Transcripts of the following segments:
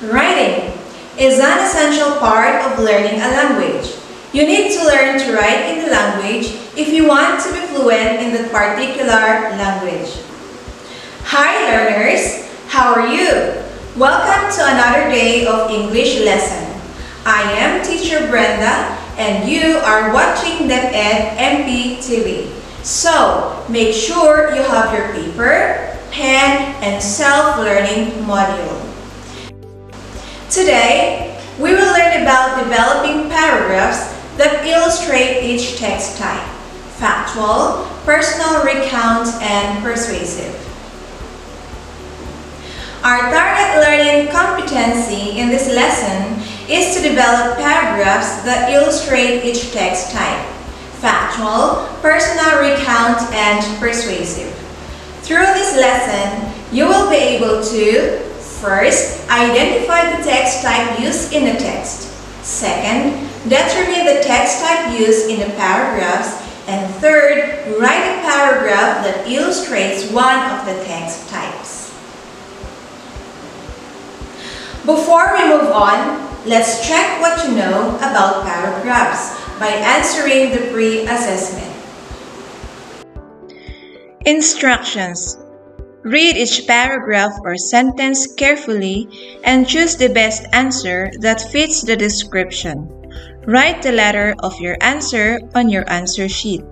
Writing is an essential part of learning a language. You need to learn to write in the language if you want to be fluent in that particular language. Hi learners, how are you? Welcome to another day of English lesson. I am Teacher Brenda and you are watching DepEd MP TV. So, make sure you have your paper, pen, and self-learning module. Today, we will learn about developing paragraphs that illustrate each text type: factual, personal, recount, and persuasive. Our target learning competency in this lesson is to develop paragraphs that illustrate each text type: factual, personal, recount, and persuasive. Through this lesson, you will be able to first, identify the text type used in the text. Second, determine the text type used in the paragraphs. And third, write a paragraph that illustrates one of the text types. Before we move on, let's check what you know about paragraphs by answering the pre-assessment. Instructions. Read each paragraph or sentence carefully and choose the best answer that fits the description. Write the letter of your answer on your answer sheet.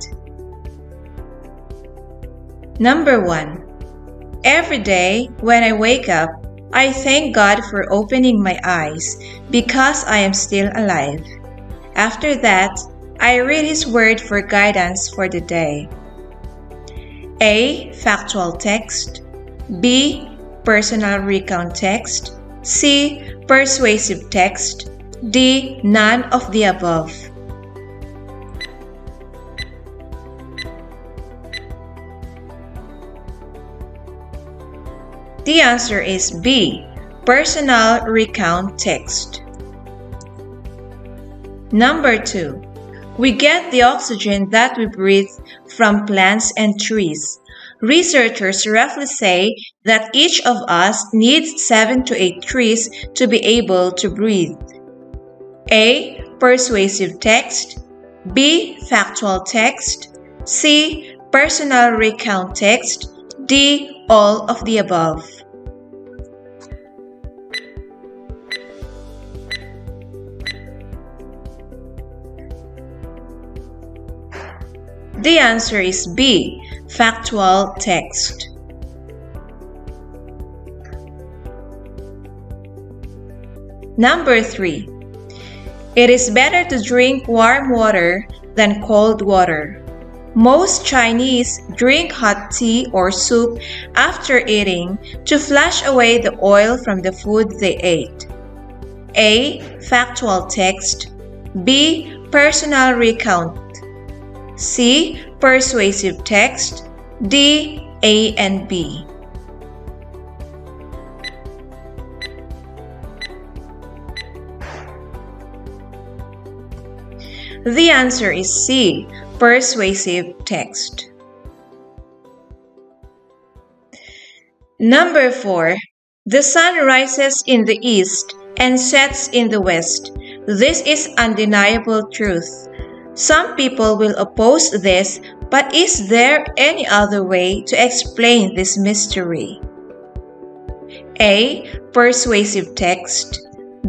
Number 1. Every day when I wake up, I thank God for opening my eyes because I am still alive. After that, I read His Word for guidance for the day. A. Factual text. B. Personal recount text. C. Persuasive text. D. None of the above. The answer is B. Personal recount text. Number 2. We get the oxygen that we breathe from plants and trees. Researchers roughly say that each of us needs 7 to 8 trees to be able to breathe. A. Persuasive text. B. Factual text. C. Personal recount text. D. All of the above. The answer is B. Factual text. Number 3. It is better to drink warm water than cold water. Most Chinese drink hot tea or soup after eating to flush away the oil from the food they ate. A. Factual text. B. Personal recount. C. Persuasive text. D. A and B. The answer is C. Persuasive text. Number 4. The sun rises in the east and sets in the west. This is undeniable truth. Some people will oppose this, but is there any other way to explain this mystery? A. Persuasive text.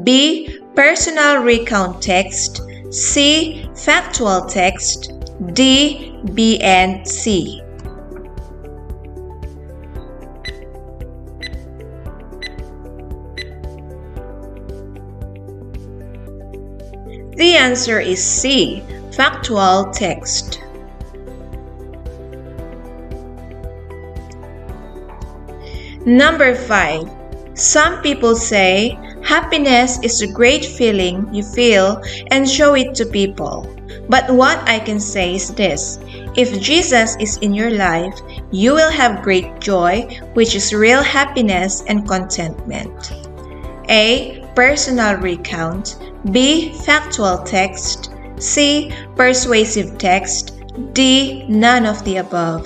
B. Personal recount text. C. Factual text. D. B and C. The answer is C. Factual text. Number 5. Some people say happiness is a great feeling you feel and show it to people. But what I can say is this: if Jesus is in your life, you will have great joy, which is real happiness and contentment. A. Personal recount. B. Factual text. C. Persuasive text. D. None of the above.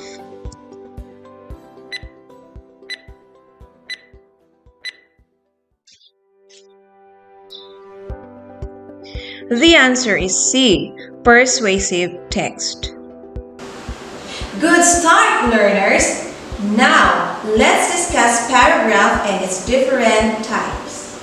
The answer is C, persuasive text. Good start, learners! Now, let's discuss paragraph and its different types.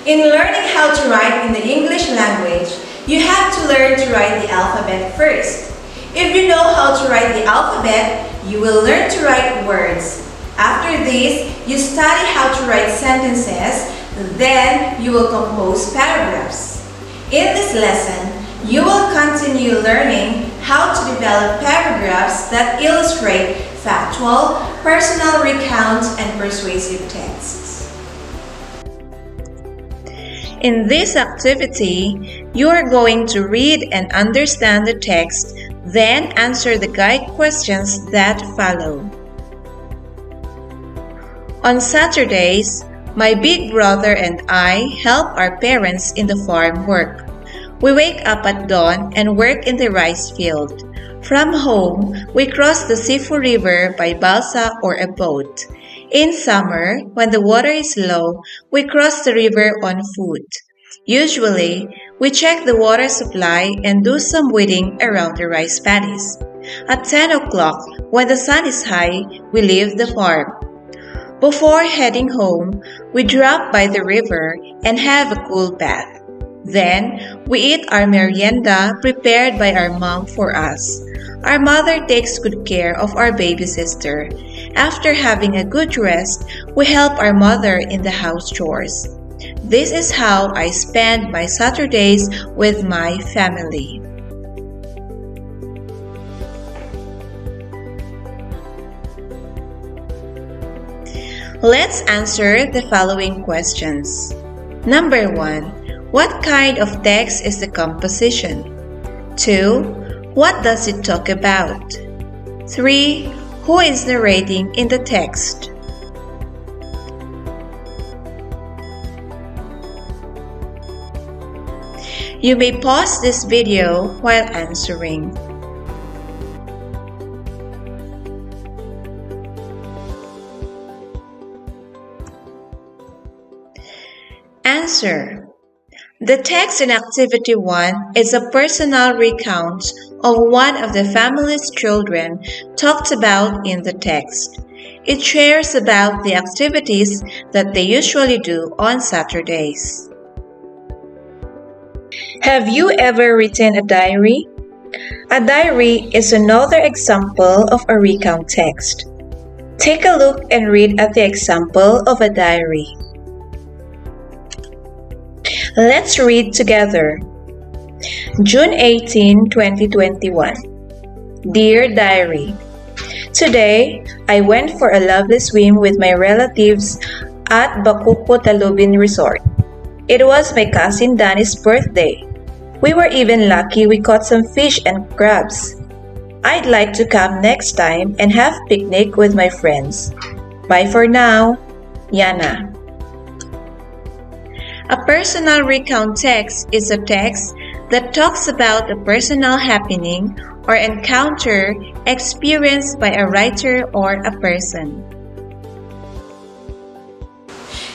In learning how to write in the English language, you have to learn to write the alphabet first. If you know how to write the alphabet, you will learn to write words. After this, you study how to write sentences, then you will compose paragraphs. In this lesson, you will continue learning how to develop paragraphs that illustrate factual, personal recount, and persuasive texts. In this activity, you are going to read and understand the text, then answer the guide questions that follow. On Saturdays, my big brother and I help our parents in the farm work. We wake up at dawn and work in the rice field. From home, we cross the Sifu River by balsa or a boat. In summer, when the water is low, we cross the river on foot. Usually, we check the water supply and do some weeding around the rice paddies. At 10 o'clock, when the sun is high, we leave the farm. Before heading home, we drop by the river and have a cool bath. Then, we eat our merienda prepared by our mom for us. Our mother takes good care of our baby sister. After having a good rest, we help our mother in the house chores. This is how I spend my Saturdays with my family. Let's answer the following questions. Number 1. What kind of text is the composition? 2. What does it talk about? 3. Who is narrating in the text? You may pause this video while answering. Answer. The text in Activity 1 is a personal recount of one of the family's children talked about in the text. It shares about the activities that they usually do on Saturdays. Have you ever written a diary? A diary is another example of a recount text. Take a look and read at the example of a diary. Let's read together. June 18, 2021. Dear Diary, today, I went for a lovely swim with my relatives at Bakuko Talubin Resort. It was my cousin Danny's birthday. We were even lucky we caught some fish and crabs. I'd like to come next time and have picnic with my friends. Bye for now, Yana. A personal recount text is a text that talks about a personal happening or encounter experienced by a writer or a person.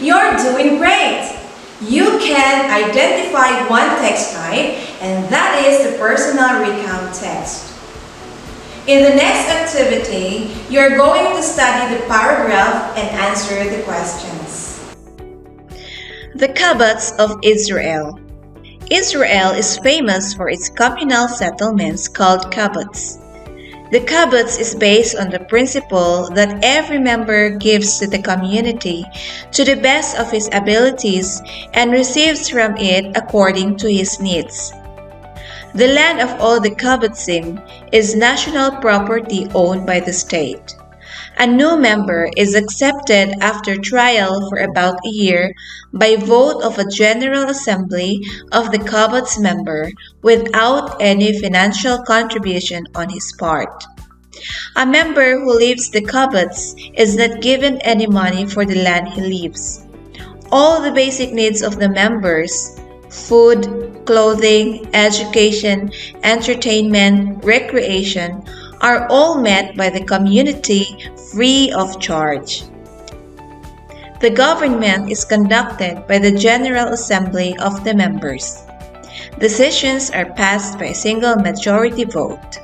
You're doing great! You can identify one text type, and that is the personal recount text. In the next activity, you're going to study the paragraph and answer the questions. The Kibbutz of Israel. Israel is famous for its communal settlements called kibbutz. The kibbutz is based on the principle that every member gives to the community to the best of his abilities and receives from it according to his needs. The land of all the kibbutzim is national property owned by the state. A new member is accepted after trial for about a year by vote of a General Assembly of the kibbutz member without any financial contribution on his part. A member who leaves the kibbutz is not given any money for the land he leaves. All the basic needs of the members, food, clothing, education, entertainment, recreation, are all met by the community free of charge. The government is conducted by the General Assembly of the members. Decisions are passed by a single majority vote.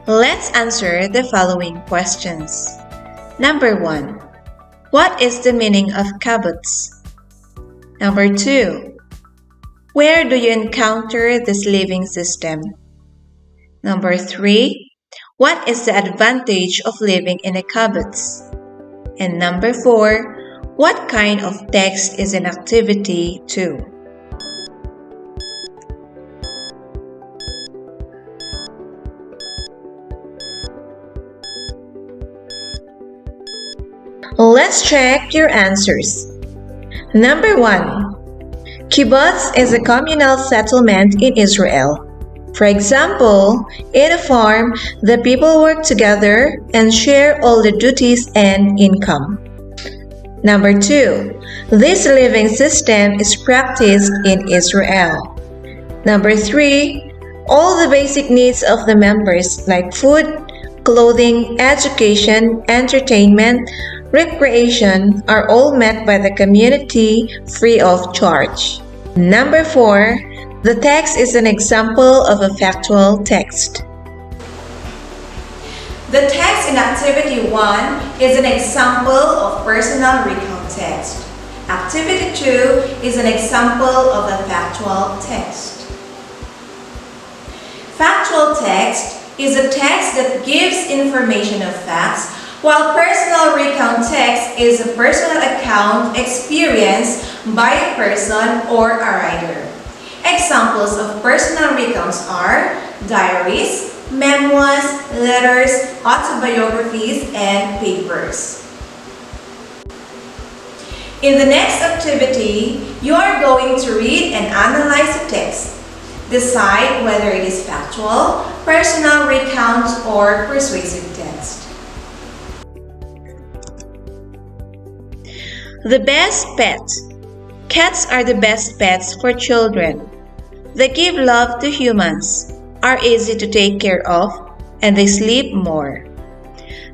Let's answer the following questions. Number 1. What is the meaning of kibbutz? Number 2. Where do you encounter this living system? Number 3. What is the advantage of living in a kibbutz? And number 4. What kind of text is an activity 2? Let's check your answers. Number 1. Kibbutz is a communal settlement in Israel. For example, in a farm, the people work together and share all the duties and income. Number 2. This living system is practiced in Israel. Number 3. All the basic needs of the members like food, clothing, education, entertainment, recreation are all met by the community free of charge. Number 4. The text is an example of a factual text. The text in Activity 1 is an example of personal recount text. Activity 2 is an example of a factual text. Factual text is a text that gives information of facts, while personal recount text is a personal account experienced by a person or a writer. Examples of personal recounts are diaries, memoirs, letters, autobiographies, and papers. In the next activity, you are going to read and analyze the text. Decide whether it is factual, personal recount, or persuasive text. The best pet. Cats are the best pets for children. They give love to humans, are easy to take care of, and they sleep more.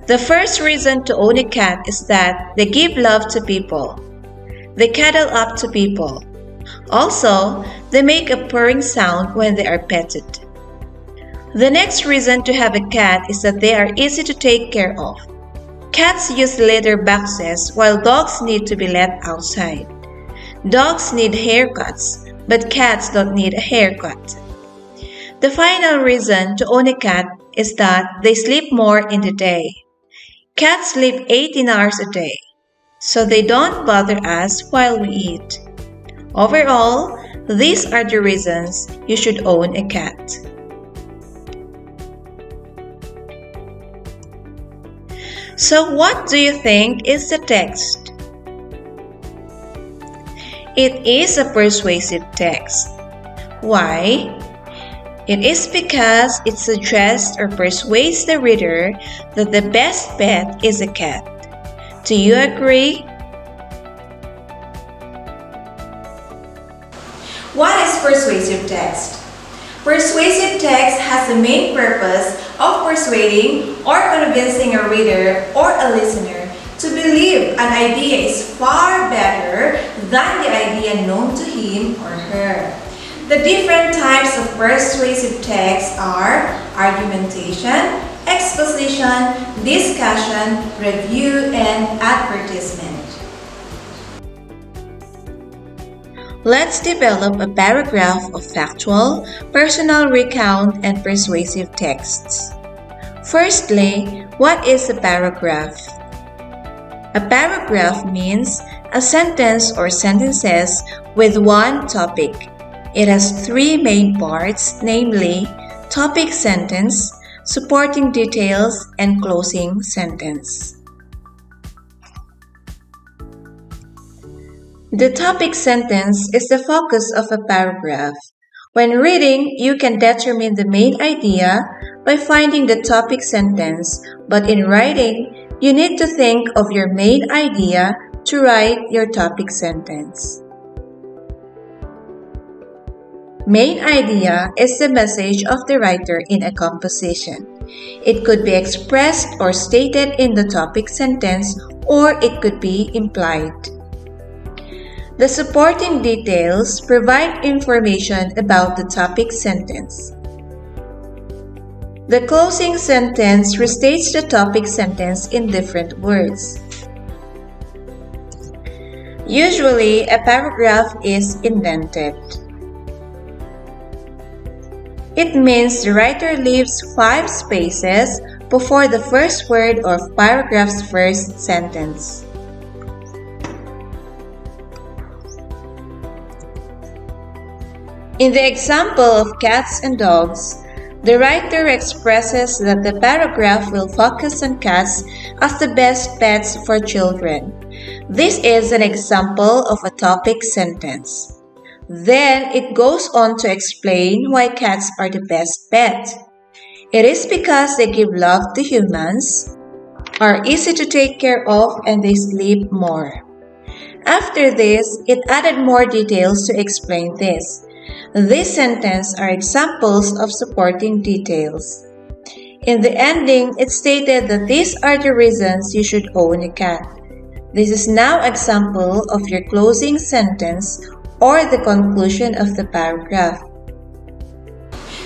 The first reason to own a cat is that they give love to people. They cuddle up to people. Also, they make a purring sound when they are petted. The next reason to have a cat is that they are easy to take care of. Cats use litter boxes while dogs need to be let outside. Dogs need haircuts, but cats don't need a haircut. The final reason to own a cat is that they sleep more in the day. Cats sleep 18 hours a day, so they don't bother us while we eat. Overall, these are the reasons you should own a cat. So what do you think is the text? It is a persuasive text. Why? It is because it suggests or persuades the reader that the best pet is a cat. Do you agree? What is persuasive text? Persuasive text has the main purpose of persuading or convincing a reader or a listener to believe an idea is far better than the idea known to him or her. The different types of persuasive text are argumentation, exposition, discussion, review, and advertisement. Let's develop a paragraph of factual, personal recount, and persuasive texts. Firstly, what is a paragraph? A paragraph means a sentence or sentences with one topic. It has three main parts, namely topic sentence, supporting details, and closing sentence. The topic sentence is the focus of a paragraph. When reading, you can determine the main idea by finding the topic sentence, but in writing, you need to think of your main idea to write your topic sentence. Main idea is the message of the writer in a composition. It could be expressed or stated in the topic sentence, or it could be implied. The supporting details provide information about the topic sentence. The closing sentence restates the topic sentence in different words. Usually, a paragraph is indented. It means the writer leaves 5 spaces before the first word of paragraph's first sentence. In the example of cats and dogs, the writer expresses that the paragraph will focus on cats as the best pets for children. This is an example of a topic sentence. Then it goes on to explain why cats are the best pet. It is because they give love to humans, are easy to take care of, and they sleep more. After this, it added more details to explain this. These sentences are examples of supporting details. In the ending, it stated that these are the reasons you should own a cat. This is now an example of your closing sentence or the conclusion of the paragraph.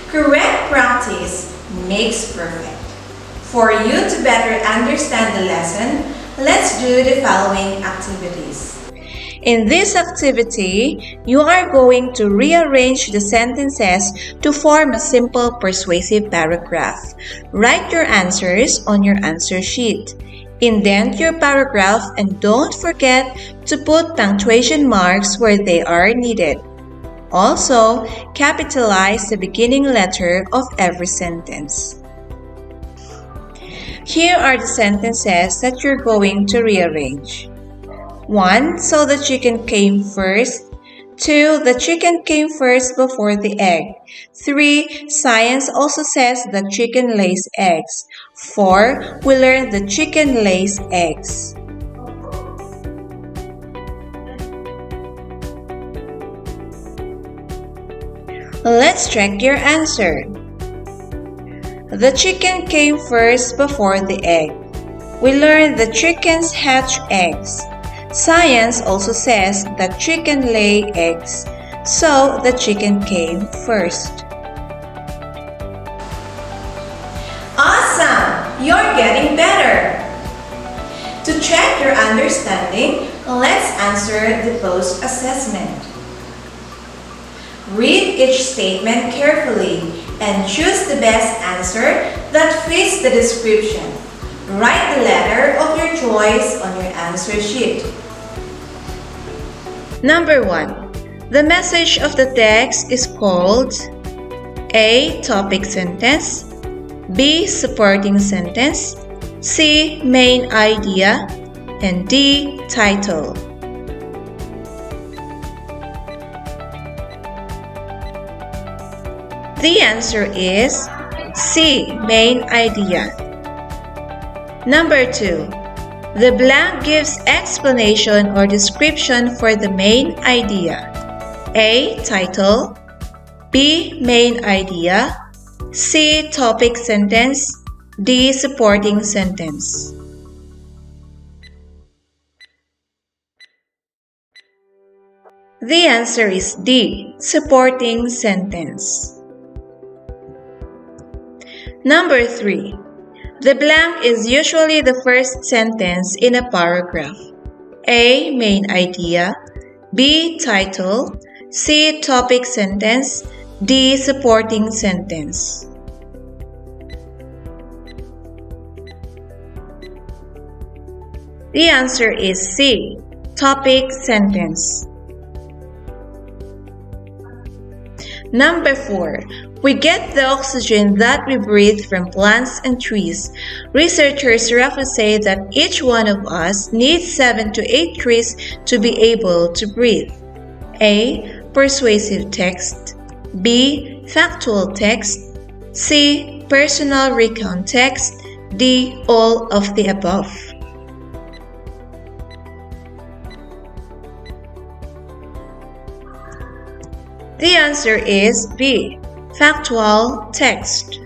Correct practice makes perfect. For you to better understand the lesson, let's do the following activities. In this activity, you are going to rearrange the sentences to form a simple persuasive paragraph. Write your answers on your answer sheet. Indent your paragraph and don't forget to put punctuation marks where they are needed. Also, capitalize the beginning letter of every sentence. Here are the sentences that you're going to rearrange. 1. So the chicken came first. 2. The chicken came first before the egg. 3. Science also says that chicken lays eggs. 4. We learned that chicken lays eggs. Let's check your answer. The chicken came first before the egg. We learned that chickens hatch eggs. Science also says that chicken lay eggs, so the chicken came first. Awesome! You're getting better! To check your understanding, let's answer the post-assessment. Read each statement carefully and choose the best answer that fits the description. Write the letter of your choice on your answer sheet. Number 1. The message of the text is called A. Topic sentence, B. Supporting sentence, C. Main idea, and D. Title. The answer is C. Main idea. Number 2. The blank gives explanation or description for the main idea. A. Title, B. Main idea, C. Topic sentence, D. Supporting sentence. The answer is D. Supporting sentence. Number 3. The blank is usually the first sentence in a paragraph. A. Main idea, B. Title, C. Topic sentence, D. Supporting sentence. The answer is C. Topic sentence. Number 4. We get the oxygen that we breathe from plants and trees. Researchers roughly say that each one of us needs 7 to 8 trees to be able to breathe. A. Persuasive text, B. Factual text, C. Personal recount text, D. All of the above. The answer is B. Factual text.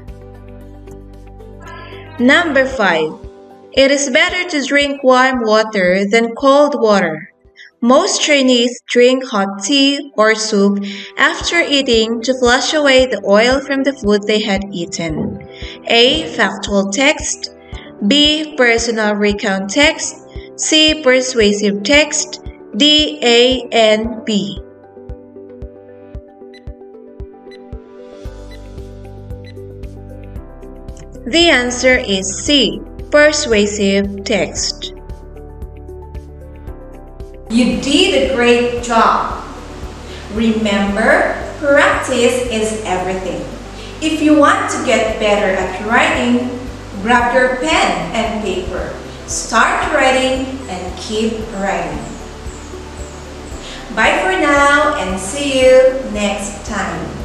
Number 5. It is better to drink warm water than cold water. Most Chinese drink hot tea or soup after eating to flush away the oil from the food they had eaten. A. Factual text. B. Personal recount text. C. Persuasive text. D. A and B. The answer is C. Persuasive text. You did a great job. Remember, practice is everything. If you want to get better at writing, grab your pen and paper. Start writing and keep writing. Bye for now and see you next time.